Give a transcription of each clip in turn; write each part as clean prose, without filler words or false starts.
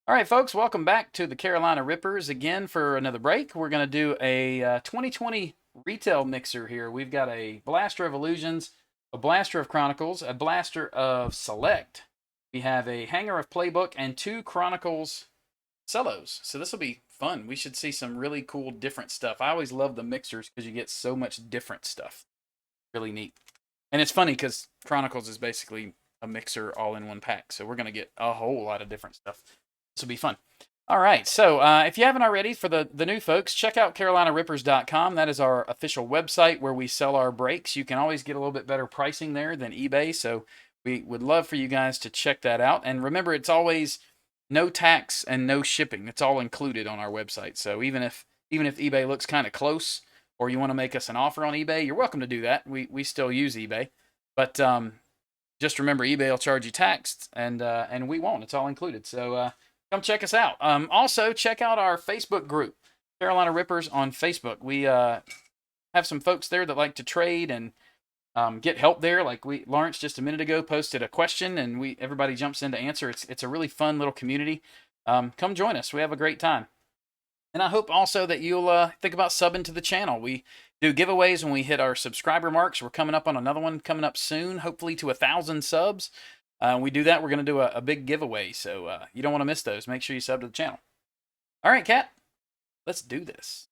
All right, folks, welcome back to the Carolina Rippers again for another break. We're going to do a 2020 retail mixer here. We've got a blaster of Illusions, a blaster of Chronicles, a blaster of Select. We have a hanger of Playbook and two Chronicles cellos. So this will be fun. We should see some really cool different stuff. I always love the mixers because you get so much different stuff. Really neat. And it's funny because Chronicles is basically a mixer all in one pack. So we're going to get a whole lot of different stuff. This will be fun. All right, so if you haven't already, for the new folks, check out CarolinaRippers.com. That is our official website where we sell our breaks. You can always get a little bit better pricing there than eBay, so we would love for you guys to check that out. And remember, it's always no tax and no shipping. It's all included on our website. So even if eBay looks kind of close, or you want to make us an offer on eBay, you're welcome to do that. We still use eBay, but just remember, eBay will charge you tax, and we won't. It's all included. So come check us out. Also, check out our Facebook group, Carolina Rippers on Facebook. We have some folks there that like to trade and get help there. Like Lawrence just a minute ago posted a question, and everybody jumps in to answer. It's a really fun little community. Come join us. We have a great time. And I hope also that you'll think about subbing to the channel. We do giveaways when we hit our subscriber marks. We're coming up on another one coming up soon, hopefully to 1,000 subs. We do that, we're going to do a big giveaway, so you don't want to miss those. Make sure you sub to the channel. All right, Kat, let's do this.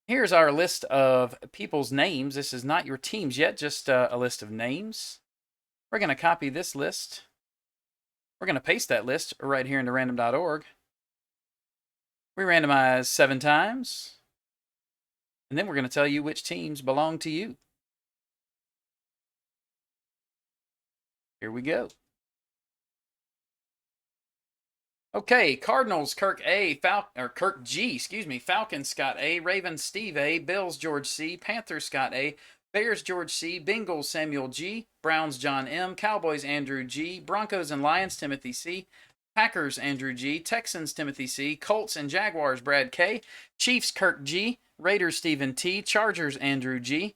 Here's our list of people's names. This is not your teams yet, just a list of names. We're going to copy this list. We're going to paste that list right here into random.org. We randomize 7 times, and then we're going to tell you which teams belong to you. Here we go. Okay, Cardinals, Kirk A, Kirk G, Falcons, Scott A, Ravens, Steve A, Bills, George C, Panthers, Scott A, Bears, George C, Bengals, Samuel G, Browns, John M, Cowboys, Andrew G, Broncos and Lions, Timothy C, Packers, Andrew G, Texans, Timothy C, Colts and Jaguars, Brad K, Chiefs, Kirk G, Raiders, Stephen T, Chargers, Andrew G,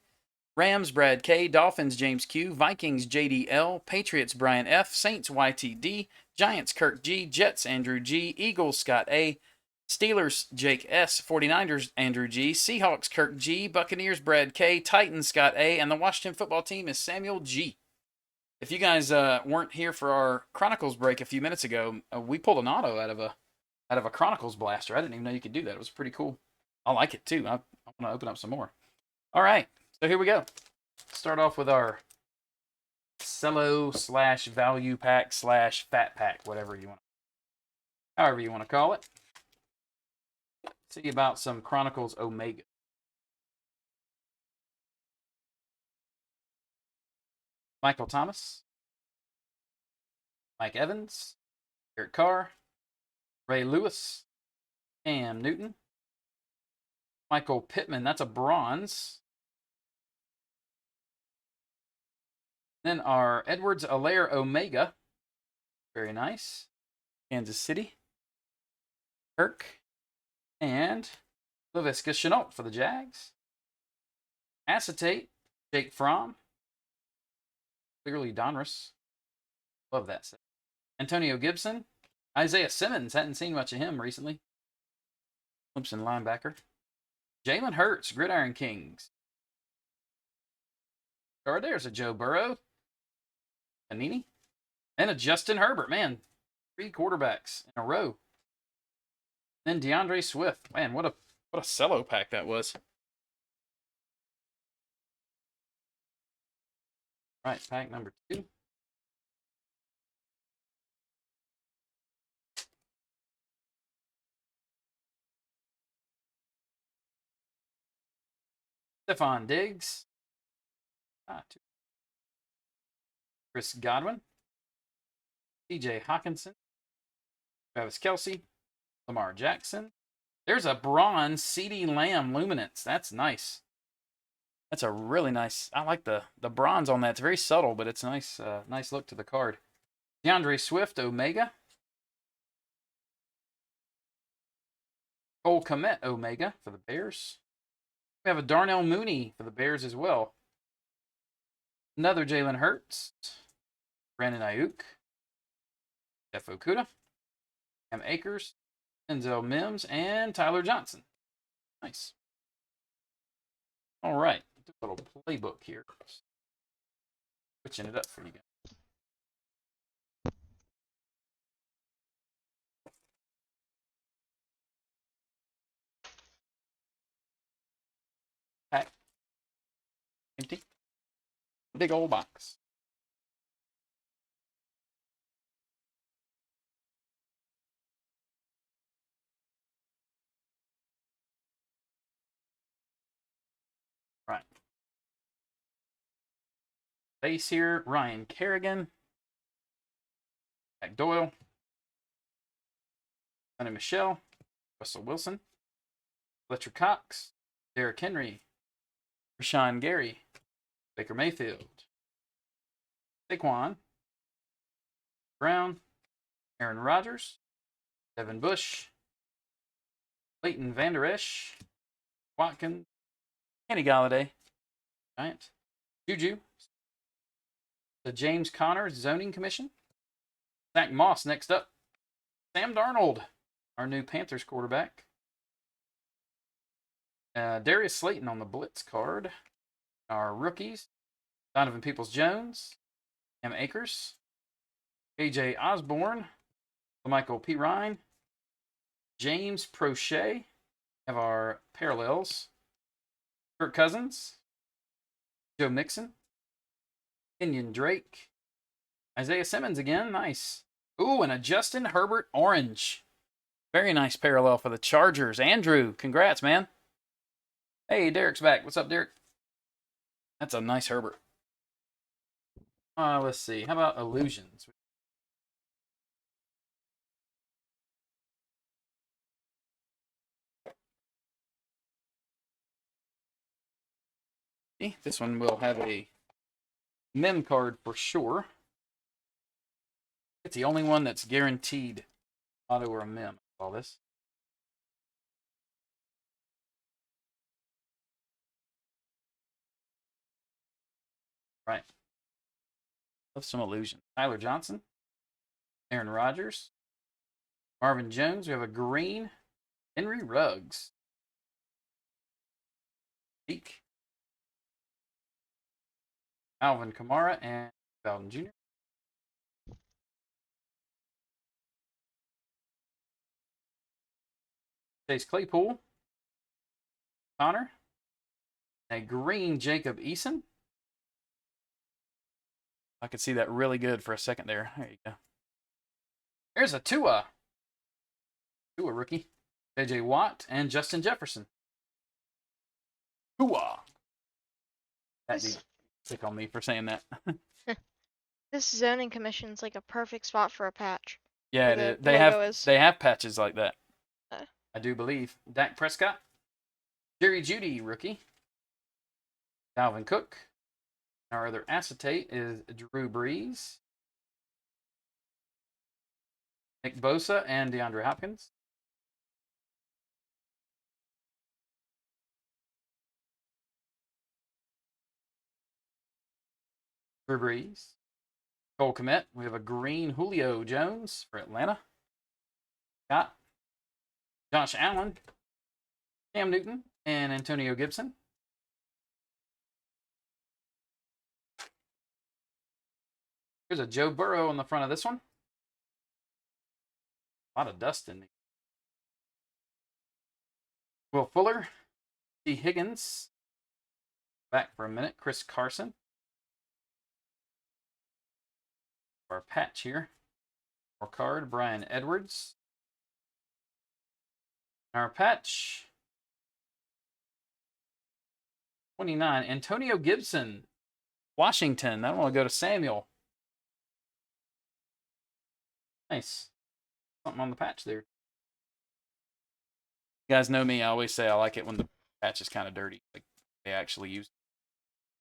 Rams, Brad K, Dolphins, James Q, Vikings, JD L, Patriots, Brian F, Saints, YTD, Giants, Kirk G, Jets, Andrew G, Eagles, Scott A, Steelers, Jake S, 49ers, Andrew G, Seahawks, Kirk G, Buccaneers, Brad K, Titans, Scott A, and the Washington football team is Samuel G. If you guys weren't here for our Chronicles break a few minutes ago, we pulled an auto out of a Chronicles blaster. I didn't even know you could do that. It was pretty cool. I like it too. I want to open up some more. All right. So here we go. Start off with our cello / value pack / fat pack, however you want to call it. See about some Chronicles Omega. Michael Thomas, Mike Evans, Eric Carr, Ray Lewis, Cam Newton, Michael Pittman. That's a bronze. Then our Edwards-Helaire Omega. Very nice. Kansas City. Kirk. And Laviska Shenault for the Jags. Acetate. Jake Fromm. Clearly Donruss. Love that set. Antonio Gibson. Isaiah Simmons. Hadn't seen much of him recently. Clemson linebacker. Jalen Hurts. Gridiron Kings. There's a Joe Burrow. Panini. And a Justin Herbert. Man, 3 quarterbacks in a row. Then DeAndre Swift. Man, what a cello pack that was. Right, pack number 2. Stephon Diggs. Chris Godwin. TJ Hawkinson. Travis Kelce. Lamar Jackson. There's a bronze CeeDee Lamb Luminance. That's nice. That's a really nice. I like the bronze on that. It's very subtle, but it's nice. Nice look to the card. DeAndre Swift Omega. Cole Kmet Omega for the Bears. We have a Darnell Mooney for the Bears as well. Another Jalen Hurts. Brandon Ayuk. Jeff Okudah. Cam Akers, Denzel Mims, and Tyler Johnson. Nice. All right. A little playbook here. Switching it up for you guys. Pack. Empty. Big old box. Right. Base here, Ryan Kerrigan. Jack Doyle. Sonny Michel. Russell Wilson. Fletcher Cox. Derrick Henry. Rashawn Gary. Baker Mayfield. Saquon. Brown. Aaron Rodgers. Devin Bush. Leighton Vander Esch. Watkins. Kenny Galladay. Giant. Juju. The James Conner Zoning Commission. Zach Moss next up. Sam Darnold, our new Panthers quarterback. Darius Slayton on the Blitz card. Our rookies. Donovan Peoples-Jones. Cam Akers. AJ Osborne. Michael P. Ryan. James Prochet. Have our parallels. Kirk Cousins. Joe Mixon. Kenyon Drake. Isaiah Simmons again. Nice. Ooh, and a Justin Herbert orange. Very nice parallel for the Chargers. Andrew, congrats, man. Hey, Derek's back. What's up, Derek? That's a nice Herbert. Let's see. How about illusions? This one will have a mem card for sure. It's the only one that's guaranteed auto or a mem. All this. Right. Love some illusion. Tyler Johnson. Aaron Rodgers. Marvin Jones. We have a green. Henry Ruggs. Peak. Alvin Kamara and Bowden Jr. Chase Claypool. Connor. A green Jacob Eason. I could see that really good for a second there. There you go. There's a Tua. Tua rookie. J.J. Watt and Justin Jefferson. Tua. That dude sick on me for saying that. This zoning commission's like a perfect spot for a patch. Yeah, they have patches like that. I do believe. Dak Prescott. Jerry Jeudy, rookie. Dalvin Cook. Our other acetate is Drew Brees. Nick Bosa and DeAndre Hopkins. Drew Brees. Cole Kmet. We have a green Julio Jones for Atlanta. Got Josh Allen. Cam Newton and Antonio Gibson. There's a Joe Burrow on the front of this one. A lot of dust in there. Will Fuller. T. Higgins. Back for a minute. Chris Carson. Our patch here. Our card, Brian Edwards. Our patch. 29. Antonio Gibson. Washington. I don't want to go to Samuel. Nice. Something on the patch there. You guys know me. I always say I like it when the patch is kind of dirty. Like they actually use it.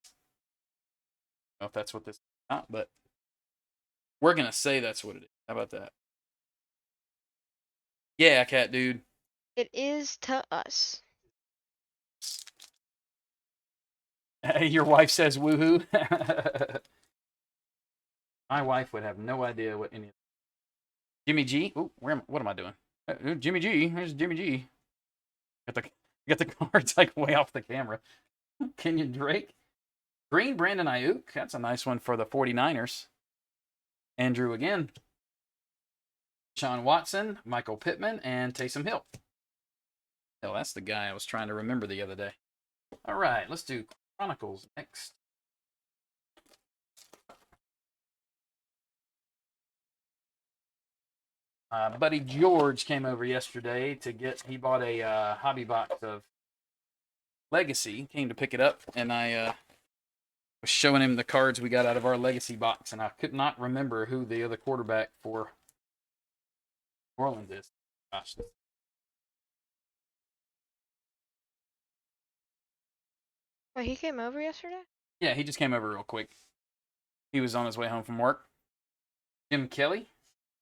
I don't know if that's what this is not, but we're going to say that's what it is. How about that? Yeah, cat dude. It is to us. Your wife says woohoo. My wife would have no idea what any of Jimmy G. Oh, what am I doing? Jimmy G. There's Jimmy G. Got the cards like way off the camera. Kenyon Drake. Green Brandon Ayuk. That's a nice one for the 49ers. Andrew again. Sean Watson, Michael Pittman, and Taysom Hill. Hell, that's the guy I was trying to remember the other day. All right, let's do Chronicles next. Buddy George came over yesterday he bought a hobby box of Legacy, came to pick it up, and I was showing him the cards we got out of our Legacy box, and I could not remember who the other quarterback for New Orleans is. Gosh. Wait, he came over yesterday? Yeah, he just came over real quick. He was on his way home from work. Jim Kelly.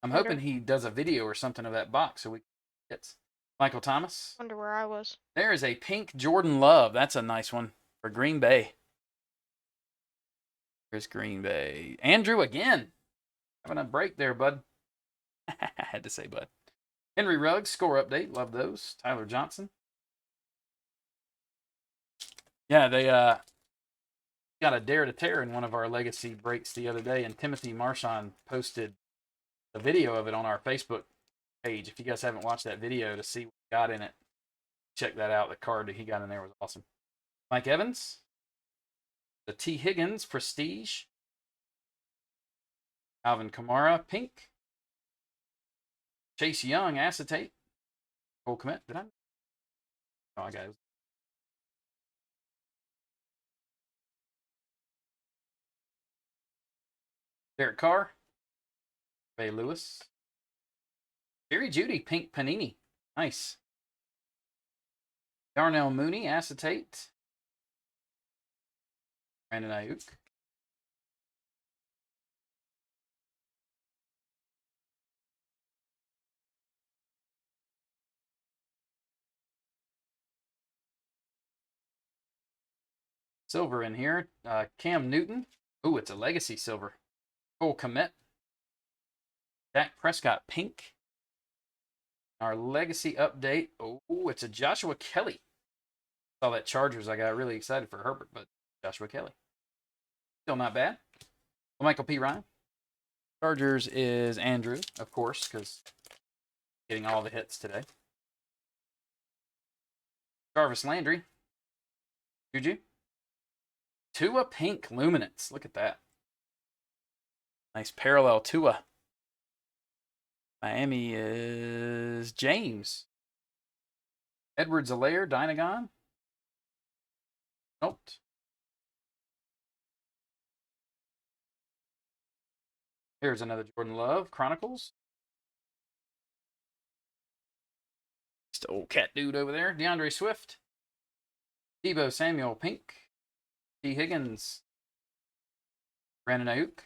I'm hoping he does a video or something of that box so we can get Michael Thomas. Wonder where I was. There is a pink Jordan Love. That's a nice one for Green Bay. There's Green Bay. Andrew again. Having a break there, bud. I had to say bud. Henry Ruggs, score update. Love those. Tyler Johnson. Yeah, they got a dare to tear in one of our Legacy breaks the other day, and Timothy Marchand posted the video of it on our Facebook page. If you guys haven't watched that video to see what he got in it, check that out. The card that he got in there was awesome. Mike Evans. The T. Higgins Prestige. Alvin Kamara Pink. Chase Young Acetate. Cole Kmet. Did I? Oh, I got it. Derek Carr. Ray Lewis. Jerry Judy Pink Panini. Nice. Darnell Mooney Acetate. Brandon Ayuk. Silver in here. Cam Newton. Ooh, it's a Legacy silver. Cole Kmet. Dak Prescott Pink. Our Legacy update. Oh, it's a Joshua Kelly. Saw that Chargers. I got really excited for Herbert, but Joshua Kelly. Still not bad. Michael P. Ryan. Chargers is Andrew, of course, because getting all the hits today. Jarvis Landry. Juju. Tua Pink Luminance. Look at that. Nice parallel Tua. Miami is James. Edwards-Helaire, Dynagon. Nope. Here's another Jordan Love, Chronicles. Just old cat dude over there. DeAndre Swift. Deebo Samuel Pink. T. Higgins. Brandon Ayuk.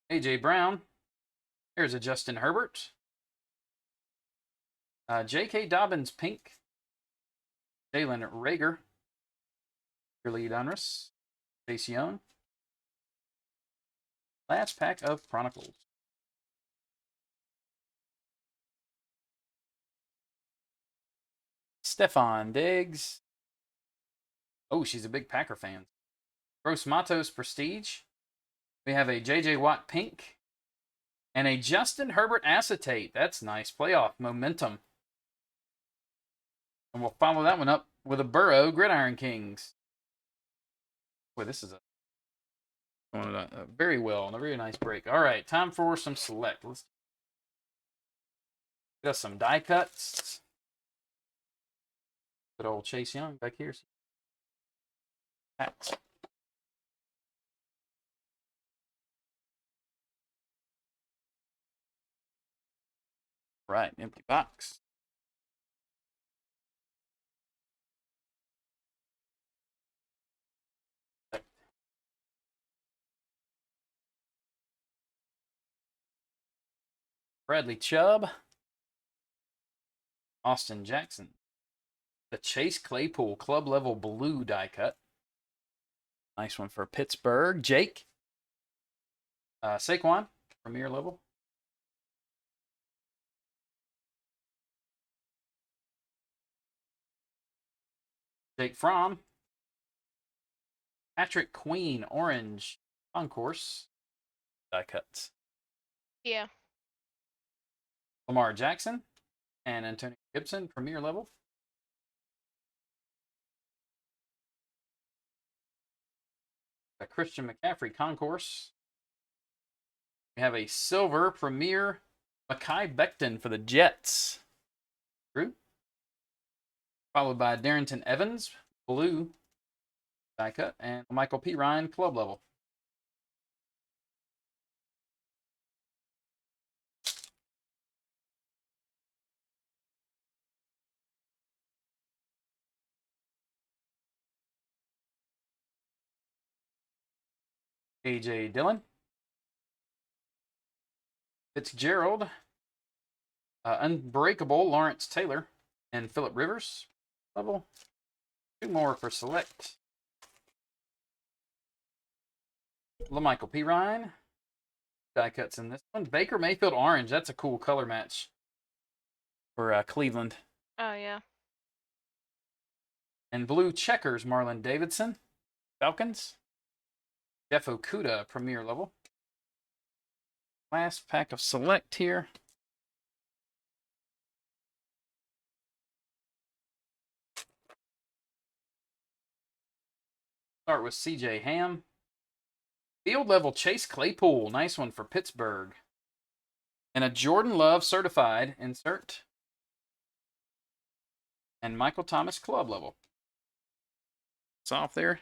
A.J. Brown. Here's a Justin Herbert. J.K. Dobbins Pink. Jalen Rager. Lead Unruss. Chase Young. Last pack of Chronicles. Stephon Diggs. Oh, she's a big Packer fan. Gross Matos Prestige. We have a J.J. Watt Pink. And a Justin Herbert Acetate. That's nice. Playoff momentum. And we'll follow that one up with a Burrow Gridiron Kings. Boy, this is going very well. A very nice break. All right, time for some select. Let's got some die cuts. Good old Chase Young back here. Packs. Right, empty box. Bradley Chubb. Austin Jackson. The Chase Claypool club level blue die cut. Nice one for Pittsburgh. Jake. Saquon, premier level. Jake Fromm. Patrick Queen, orange, concourse. Die cuts. Yeah. Lamar Jackson and Antonio Gibson, premier level. A Christian McCaffrey concourse. We have a silver premier Mekhi Becton for the Jets. Drew. Followed by Darrington Evans, blue die cut, and Michael P. Ryan, club level. A.J. Dillon. Fitzgerald. Unbreakable, Lawrence Taylor. And Phillip Rivers, level. 2 more for select. LaMichael P. Ryan. Die cuts in this one. Baker Mayfield, orange. That's a cool color match for Cleveland. Oh, yeah. And blue checkers, Marlon Davidson. Falcons. Jeff Okuda, premier level. Last pack of select here. Start with C.J. Ham. Field level Chase Claypool. Nice one for Pittsburgh. And a Jordan Love certified insert. And Michael Thomas club level. It's off there.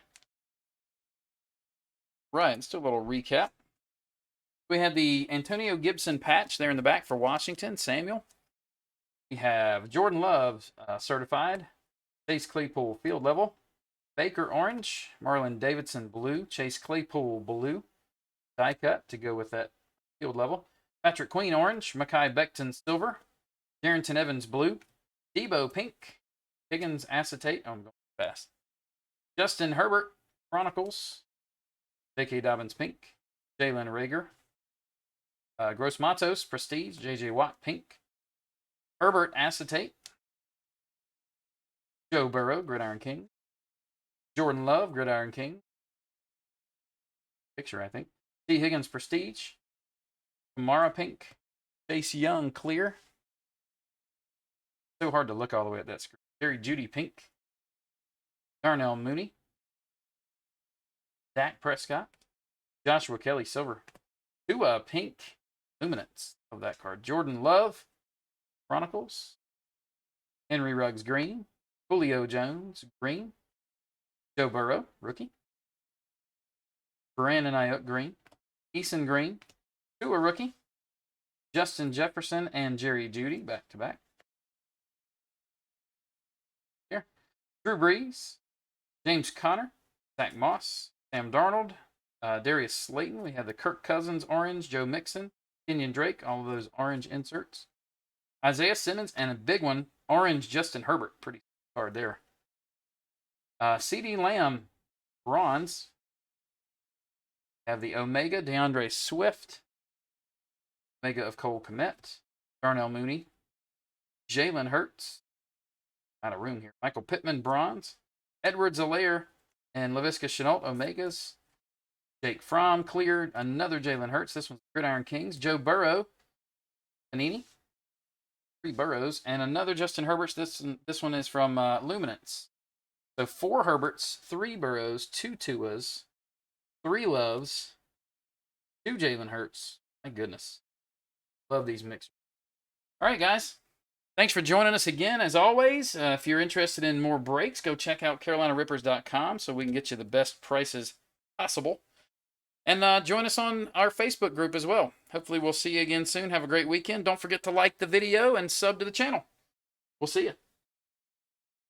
Right, and still a little recap. We have the Antonio Gibson patch there in the back for Washington, Samuel. We have Jordan Love certified. Chase Claypool field level. Baker orange. Marlon Davidson blue. Chase Claypool blue. Die cut to go with that field level. Patrick Queen orange. Mekhi Becton silver. Darrington Evans blue. Debo pink. Higgins acetate. Oh, I'm going fast. Justin Herbert Chronicles. J.K. Dobbins pink. Jalen Rager. Gross Matos prestige. J.J. Watt pink. Herbert acetate. Joe Burrow Gridiron King. Jordan Love Gridiron King. Picture, I think. T. Higgins prestige. Kamara pink. Chase Young clear. So hard to look all the way at that screen. Jerry Jeudy pink. Darnell Mooney. Dak Prescott. Joshua Kelly silver. 2 pink luminance of that card. Jordan Love Chronicles. Henry Ruggs green. Julio Jones green. Joe Burrow rookie. Brandon Ayuk green. Eason green. Tua rookie. Justin Jefferson and Jerry Jeudy back to back. Here. Drew Brees. James Conner. Zach Moss. Sam Darnold. Darius Slayton. We have the Kirk Cousins orange. Joe Mixon. Kenyon Drake. All of those orange inserts. Isaiah Simmons. And a big one. Orange Justin Herbert. Pretty card there. C.D. Lamb. Bronze. Have the Omega. DeAndre Swift. Omega of Cole Kmet. Darnell Mooney. Jalen Hurts. Out of room here. Michael Pittman bronze. Edwards-Helaire and Laviska Shenault Omegas. Jake Fromm cleared. Another Jalen Hurts. This one's Gridiron Kings. Joe Burrow. Panini. 3 Burrows. And another Justin Herbert. This one is from Luminance. So 4 Herberts, 3 Burrows, 2 Tuas, 3 Loves, 2 Jalen Hurts. My goodness. Love these mixers. All right, guys. Thanks for joining us again. As always, if you're interested in more breaks, go check out CarolinaRippers.com so we can get you the best prices possible. And join us on our Facebook group as well. Hopefully we'll see you again soon. Have a great weekend. Don't forget to like the video and sub to the channel. We'll see you.